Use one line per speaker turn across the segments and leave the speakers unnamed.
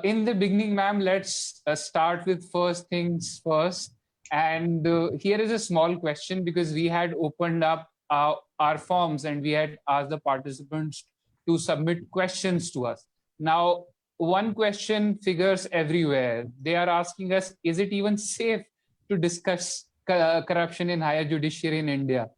in the beginning, ma'am, let's start with first things first. And here is a small question, because we had opened up our forms and we had asked the participants to submit questions to us. Now, one question figures everywhere. They are asking us, is it even safe to discuss corruption in higher judiciary in India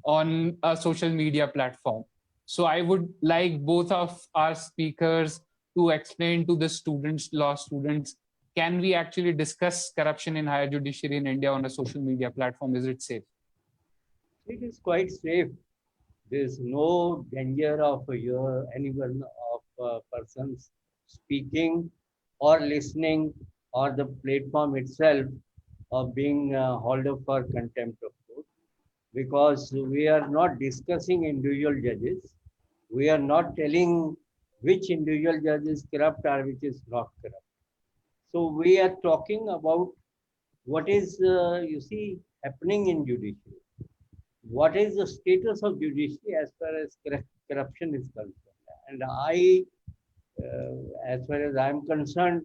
on a social media platform? So I would like both of our speakers to explain to the students, law students, can we actually discuss corruption in higher judiciary in India on a social media platform? Is it safe?
It is quite safe. There is no danger of anyone of persons speaking or listening, or the platform itself of being hauled up for contempt of court, because we are not discussing individual judges. We are not telling which individual judge is corrupt or which is not corrupt. So we are talking about what is, happening in judiciary. What is the status of judiciary as far as corruption is concerned? And as far as I'm concerned,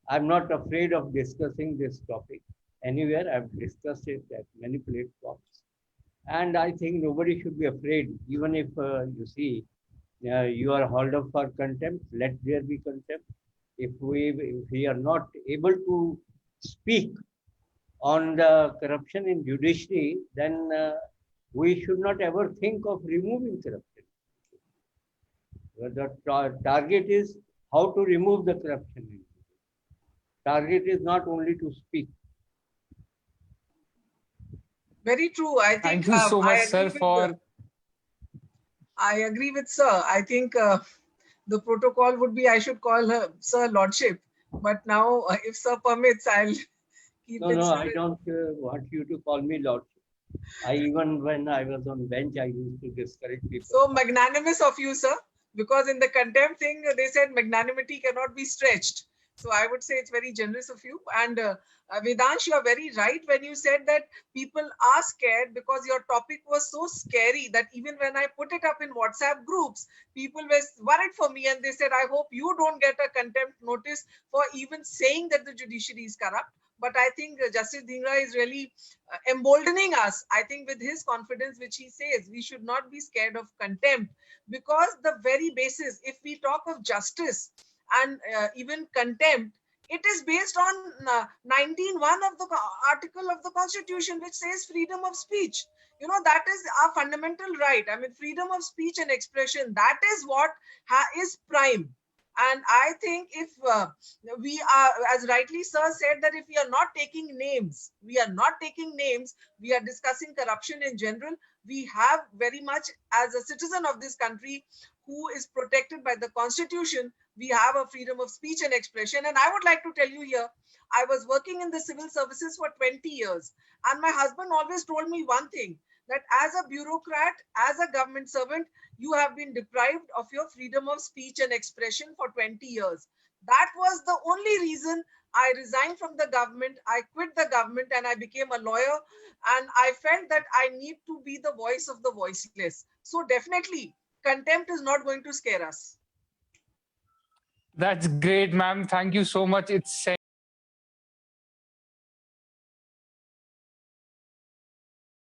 I'm not afraid of discussing this topic anywhere. I've discussed it at many platforms. And I think nobody should be afraid, even if you are hauled up for contempt, let there be contempt. If we are not able to speak on the corruption in judiciary, then we should not ever think of removing corruption. The target is how to remove the corruption. Target is not only to speak.
Very true. I think.
Thank you so much, sir, for.
I agree with sir. I think the protocol would be I should call her Sir Lordship. But now, if sir permits, I'll keep it.
No, I don't want you to call me Lordship. Even when I was on bench, I used to discourage people.
So magnanimous of you, sir, because in the contempt thing, they said magnanimity cannot be stretched. So I would say it's very generous of you. And Vedansh, you are very right when you said that people are scared because your topic was so scary that even when I put it up in WhatsApp groups, people were worried for me and they said, I hope you don't get a contempt notice for even saying that the judiciary is corrupt. But I think Justice Dhingra is really emboldening us, I think, with his confidence, which he says we should not be scared of contempt, because the very basis, if we talk of justice and even contempt, it is based on 19(1) of the article of the Constitution, which says freedom of speech. You know, that is our fundamental right. I mean, freedom of speech and expression, that is what is prime. And I think if we are, as rightly sir said, that if we are not taking names, we are discussing corruption in general, we have very much, as a citizen of this country who is protected by the Constitution, we have a freedom of speech and expression. And I would like to tell you here, I was working in the civil services for 20 years. And my husband always told me one thing, that as a bureaucrat, as a government servant, you have been deprived of your freedom of speech and expression for 20 years. That was the only reason I resigned from the government. I quit the government and I became a lawyer. And I felt that I need to be the voice of the voiceless. So definitely, contempt is not going to scare us.
That's great, ma'am. Thank you so much. It's